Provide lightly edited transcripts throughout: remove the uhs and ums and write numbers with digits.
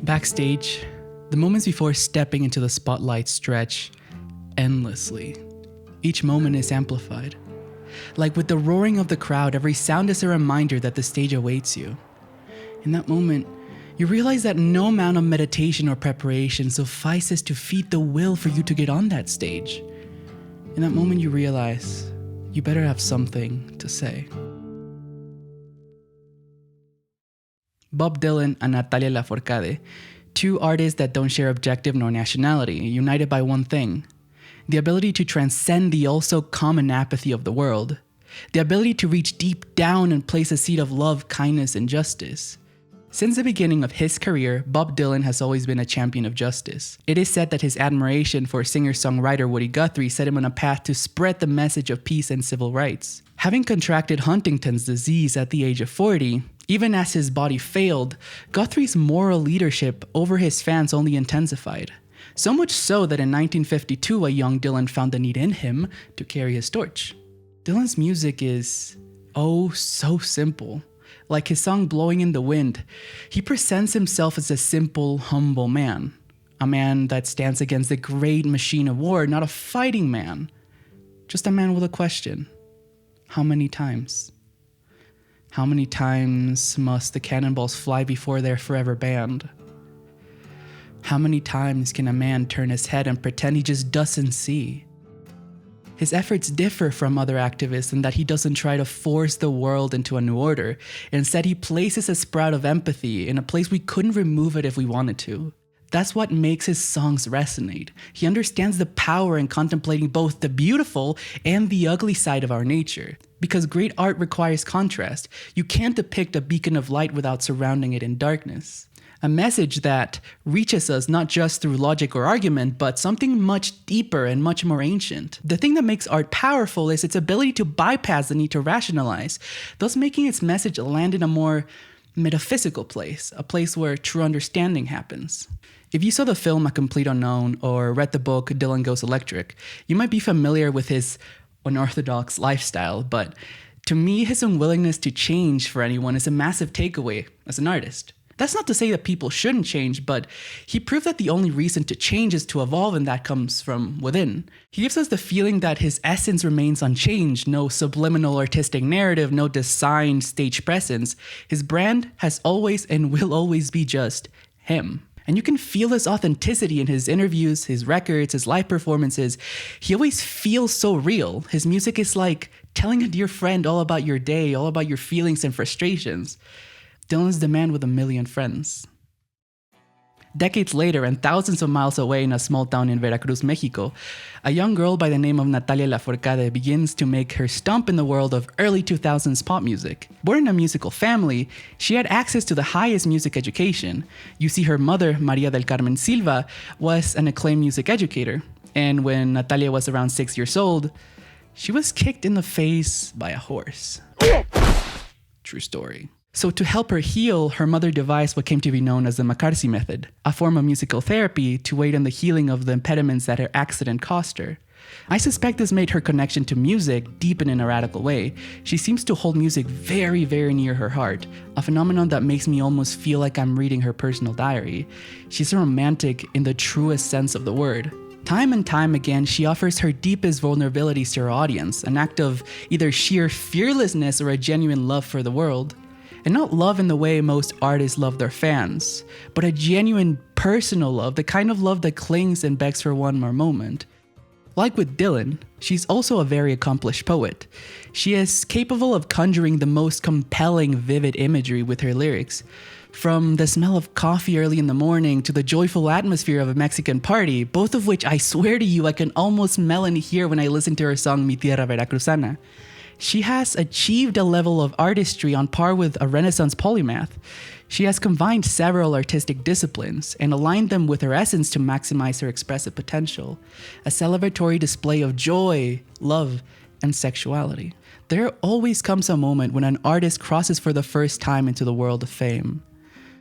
Backstage, the moments before stepping into the spotlight stretch endlessly. Each moment is amplified. Like with the roaring of the crowd, every sound is a reminder that the stage awaits you. In that moment, you realize that no amount of meditation or preparation suffices to feed the will for you to get on that stage. In that moment, you realize you better have something to say. Bob Dylan and Natalia Laforcade, two artists that don't share objective nor nationality, united by one thing: the ability to transcend the also common apathy of the world, the ability to reach deep down and place a seed of love, kindness, and justice. Since the beginning of his career, Bob Dylan has always been a champion of justice. It is said that his admiration for singer-songwriter Woody Guthrie set him on a path to spread the message of peace and civil rights. Having contracted Huntington's disease at the age of 40, even as his body failed, Guthrie's moral leadership over his fans only intensified. So much so that in 1952, a young Dylan found the need in him to carry his torch. Dylan's music is, oh, so simple. Like his song Blowing in the Wind, he presents himself as a simple, humble man. A man that stands against the great machine of war, not a fighting man. Just a man with a question. How many times? How many times must the cannonballs fly before they're forever banned? How many times can a man turn his head and pretend he just doesn't see? His efforts differ from other activists in that he doesn't try to force the world into a new order. Instead, he places a sprout of empathy in a place we couldn't remove it if we wanted to. That's what makes his songs resonate. He understands the power in contemplating both the beautiful and the ugly side of our nature. Because great art requires contrast. You can't depict a beacon of light without surrounding it in darkness. A message that reaches us not just through logic or argument, but something much deeper and much more ancient. The thing that makes art powerful is its ability to bypass the need to rationalize, thus making its message land in a more metaphysical place, a place where true understanding happens. If you saw the film A Complete Unknown or read the book Dylan Goes Electric, you might be familiar with his unorthodox lifestyle, but to me, his unwillingness to change for anyone is a massive takeaway as an artist. That's not to say that people shouldn't change, but he proved that the only reason to change is to evolve, and that comes from within. He gives us the feeling that his essence remains unchanged, no subliminal artistic narrative, no designed stage presence. His brand has always and will always be just him. And you can feel this authenticity in his interviews, his records, his live performances. He always feels so real. His music is like telling a dear friend all about your day, all about your feelings and frustrations. Dylan's the man with a million friends. Decades later, and thousands of miles away in a small town in Veracruz, Mexico, a young girl by the name of Natalia Laforcade begins to make her stump in the world of early 2000s pop music. Born in a musical family, she had access to the highest music education. You see, her mother, Maria del Carmen Silva, was an acclaimed music educator. And when Natalia was around 6 years old, she was kicked in the face by a horse. True story. So to help her heal, her mother devised what came to be known as the McCarthy method, a form of musical therapy to aid in the healing of the impediments that her accident caused her. I suspect this made her connection to music deepen in a radical way. She seems to hold music very, very near her heart, a phenomenon that makes me almost feel like I'm reading her personal diary. She's a romantic in the truest sense of the word. Time and time again, she offers her deepest vulnerabilities to her audience, an act of either sheer fearlessness or a genuine love for the world. And not love in the way most artists love their fans, but a genuine personal love, the kind of love that clings and begs for one more moment. Like with Dylan, she's also a very accomplished poet. She is capable of conjuring the most compelling, vivid imagery with her lyrics. From the smell of coffee early in the morning to the joyful atmosphere of a Mexican party, both of which I swear to you I can almost smell and hear when I listen to her song Mi Tierra Veracruzana. She has achieved a level of artistry on par with a Renaissance polymath. She has combined several artistic disciplines and aligned them with her essence to maximize her expressive potential, a celebratory display of joy, love, and sexuality. There always comes a moment when an artist crosses for the first time into the world of fame.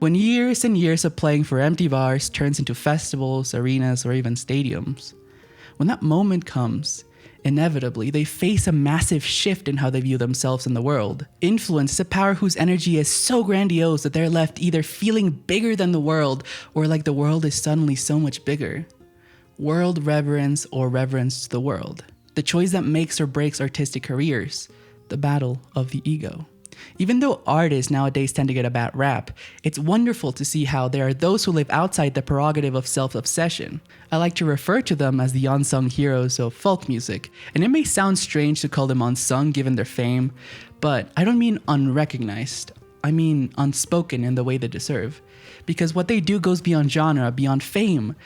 When years and years of playing for empty bars turns into festivals, arenas, or even stadiums. When that moment comes, Inevitably, they face a massive shift in how they view themselves in the world. Influence is a power whose energy is so grandiose that they're left either feeling bigger than the world or like the world is suddenly so much bigger. World reverence or reverence to the world. The choice that makes or breaks artistic careers. The battle of the ego. Even though artists nowadays tend to get a bad rap, it's wonderful to see how there are those who live outside the prerogative of self-obsession. I like to refer to them as the unsung heroes of folk music, and it may sound strange to call them unsung given their fame, but I don't mean unrecognized. I mean unspoken in the way they deserve. Because what they do goes beyond genre, beyond fame.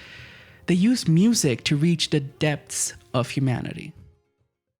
They use music to reach the depths of humanity.